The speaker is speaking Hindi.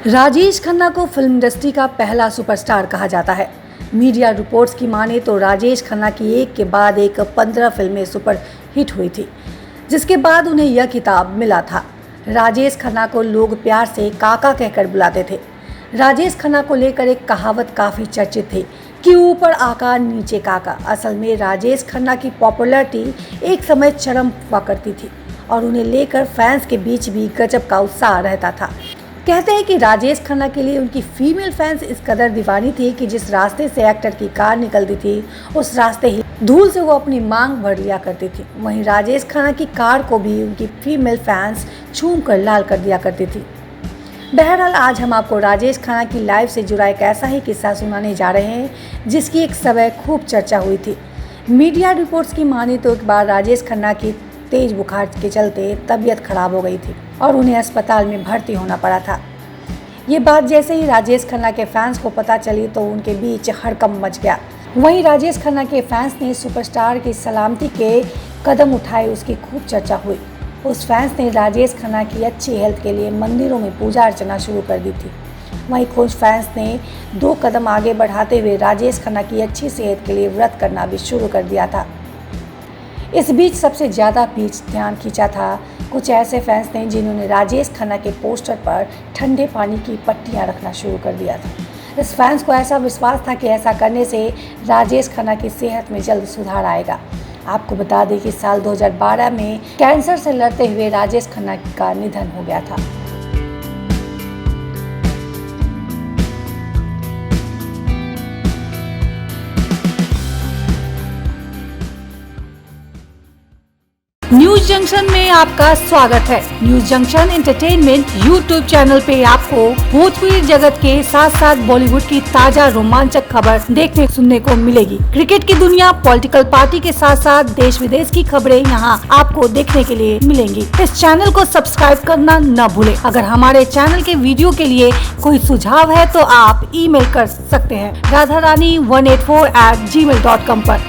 राजेश खन्ना को फिल्म इंडस्ट्री का पहला सुपरस्टार कहा जाता है। मीडिया रिपोर्ट्स की माने तो राजेश खन्ना की एक के बाद एक 15 फिल्में सुपर हिट हुई थी, जिसके बाद उन्हें यह खिताब मिला था। राजेश खन्ना को लोग प्यार से काका कहकर बुलाते थे। राजेश खन्ना को लेकर एक कहावत काफ़ी चर्चित थी कि ऊपर आका नीचे काका। असल में राजेश खन्ना की पॉपुलैरिटी एक समय चरम हुआ करती थी और उन्हें लेकर फैंस के बीच भी गजब का उत्साह रहता था। कहते हैं कि राजेश खन्ना के लिए उनकी फीमेल फैंस इस कदर दीवानी थी कि जिस रास्ते से एक्टर की कार निकलती थी उस रास्ते ही धूल से वो अपनी मांग भर लिया करती थी। वहीं राजेश खन्ना की कार को भी उनकी फीमेल फैंस छूम कर लाल कर दिया करती थी। बहरहाल आज हम आपको राजेश खन्ना की लाइफ से जुड़ा एक ऐसा ही किस्सा सुनाने जा रहे हैं जिसकी एक समय खूब चर्चा हुई थी। मीडिया रिपोर्ट्स की माने तो एक बार राजेश खन्ना की तेज बुखार के चलते तबीयत खराब हो गई थी और उन्हें अस्पताल में भर्ती होना पड़ा था। ये बात जैसे ही राजेश खन्ना के फैंस को पता चली तो उनके बीच हड़कंप मच गया। वहीं राजेश खन्ना के फैंस ने सुपरस्टार की सलामती के कदम उठाए, उसकी खूब चर्चा हुई। उस फैंस ने राजेश खन्ना की अच्छी हेल्थ के लिए मंदिरों में पूजा अर्चना शुरू कर दी थी। वहीं कुछ फैंस ने 2 कदम आगे बढ़ाते हुए राजेश खन्ना की अच्छी सेहत के लिए व्रत करना भी शुरू कर दिया था। इस बीच सबसे ज़्यादा ध्यान खींचा था कुछ ऐसे फैंस ने जिन्होंने राजेश खन्ना के पोस्टर पर ठंडे पानी की पट्टियां रखना शुरू कर दिया था। इस फैंस को ऐसा विश्वास था कि ऐसा करने से राजेश खन्ना की सेहत में जल्द सुधार आएगा। आपको बता दें कि साल 2012 में कैंसर से लड़ते हुए राजेश खन्ना का निधन हो गया था। न्यूज जंक्शन में आपका स्वागत है। News junction entertainment YouTube channel पे आपको भोजपुरी जगत के साथ साथ बॉलीवुड की ताजा रोमांचक खबर देखने सुनने को मिलेगी। क्रिकेट की दुनिया, पॉलिटिकल पार्टी के साथ साथ देश विदेश की खबरें यहाँ आपको देखने के लिए मिलेंगी। इस चैनल को सब्सक्राइब करना न भूले। अगर हमारे चैनल के वीडियो के लिए कोई सुझाव है तो आप email कर सकते हैं radharani184@gmail.com पर।